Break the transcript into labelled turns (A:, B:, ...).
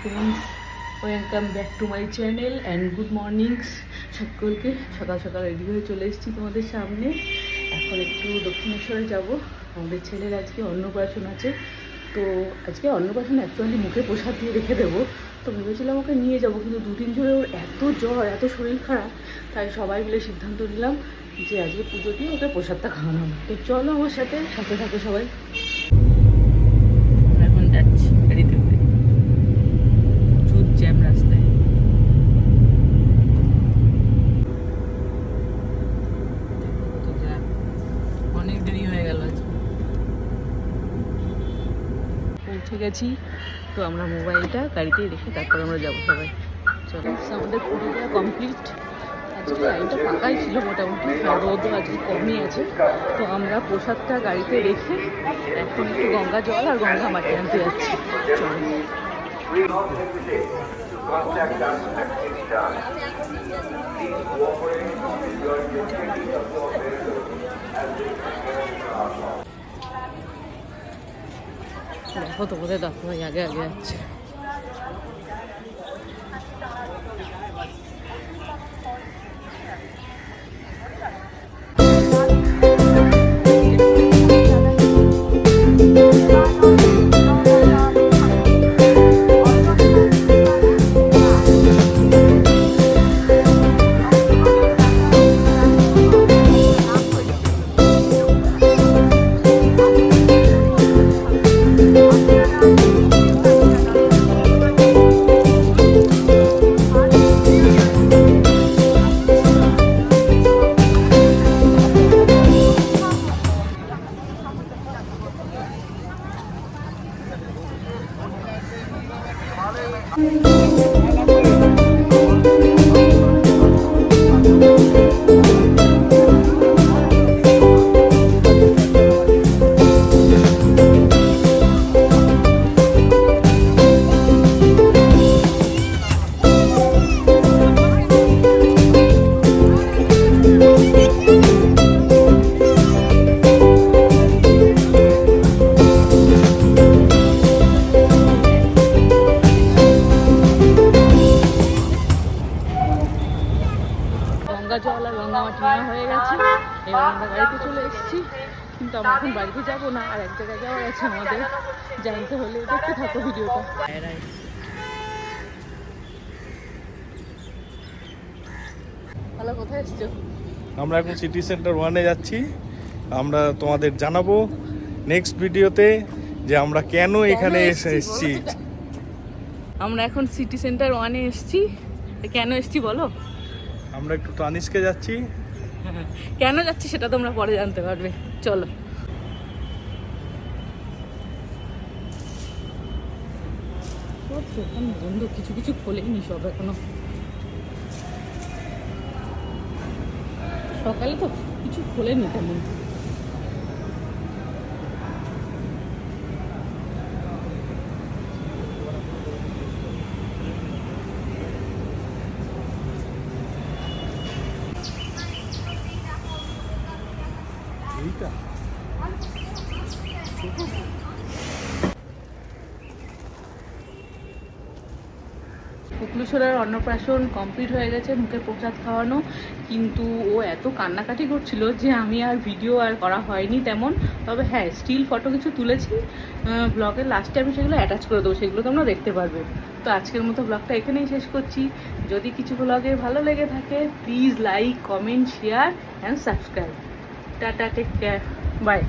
A: Friends, welcome back to my channel and good mornings সকলকে। সকাল সকাল রেডি হয়ে চলে এসেছি তোমাদের সামনে। এখন একটু দক্ষিণেশ্বরে যাব, আমাদের ছেলের আজকে অন্নপ্রাশন আছে। তো আজকে অন্নপ্রাশন অ্যাকচুয়ালি মুখে প্রসাদ দিয়ে রেখে দেবো, তো ভেবেছিলাম ওকে নিয়ে যাবো, কিন্তু দুদিন ধরে ওর এত জ্বর, এত শরীর খারাপ, তাই সবাই মিলে সিদ্ধান্ত নিলাম যে আজকে পুজো দিয়ে ওকে প্রসাদটা খাওয়ানো হবে। তো চলো আমার সাথে সাথে থাকে সবাই। এখন যাচ্ছি গাড়িতে করে, প্রচুর জ্যাম রাস্তায়। অনেক দেরি হয়ে গেল আজকে। পৌঁছে গেছি, তো আমরা মোবাইলটা গাড়িতেই রেখে তারপর আমরা যাবো সবাই। চলো, আমাদের পুরোটা কমপ্লিট। আজকে লাইনটা ফাঁকাই ছিল মোটামুটি, আর রোদও আজকে কমই আছে। তো আমরা প্রসাদটা গাড়িতে রেখে এখন একটু গঙ্গা জল আর গঙ্গা মাটি আনতে যাচ্ছি। চলো। দেখো তো বোধহয় দেখো ভাই আগে আগে যাচ্ছে। গঙ্গা জল আর গঙ্গা মাটি নেওয়া হয়ে গেছে, এবার আমরা গাড়িতে চলে এসেছি। কিন্তু আমরা এখন বাড়িতে যাবো না, আর এক জায়গায় যাওয়ার আছে আমাদের, জানতে হলে দেখতে থাকো ভিডিওটা। হ্যালো, কোথায় এসছো?
B: আমরা এখন সিটি সেন্টার 1-এ যাচ্ছি। আমরা তোমাদের জানাবো নেক্সট ভিডিওতে যে আমরা কেন এখানে এসেছি।
A: আমরা এখন সিটি সেন্টার 1-এ এসেছি। কেন এসেছি বলো?
B: আমরা একটু তানিশকে যাচ্ছি।
A: কেন যাচ্ছি সেটা তোমরা পরে জানতে পারবে। চলো। সব দোকান বন্ধ, কিছু কিছু খোলেনি, সব এখনো সকালে তো কিছু খোলেনি তেমন। শুক্লেশ্বরের অন্নপ্রাশন কমপ্লিট হয়ে গেছে, মুখে প্রসাদ খাওয়ানো, কিন্তু ও এত কান্নাকাটি করছিল যে আমি আর ভিডিও আর করা হয়নি তেমন। তবে হ্যাঁ, স্টিল ফটো কিছু তুলেছি, ব্লগের লাস্টে আমি সেগুলো অ্যাটাচ করে দেবো, সেগুলো তোমরা দেখতে পারবে। তো আজকের মতো ব্লগটা এখানেই শেষ করছি। যদি কিছু ব্লগে ভালো লেগে থাকে please like, comment, share and subscribe. Tata, take care, by.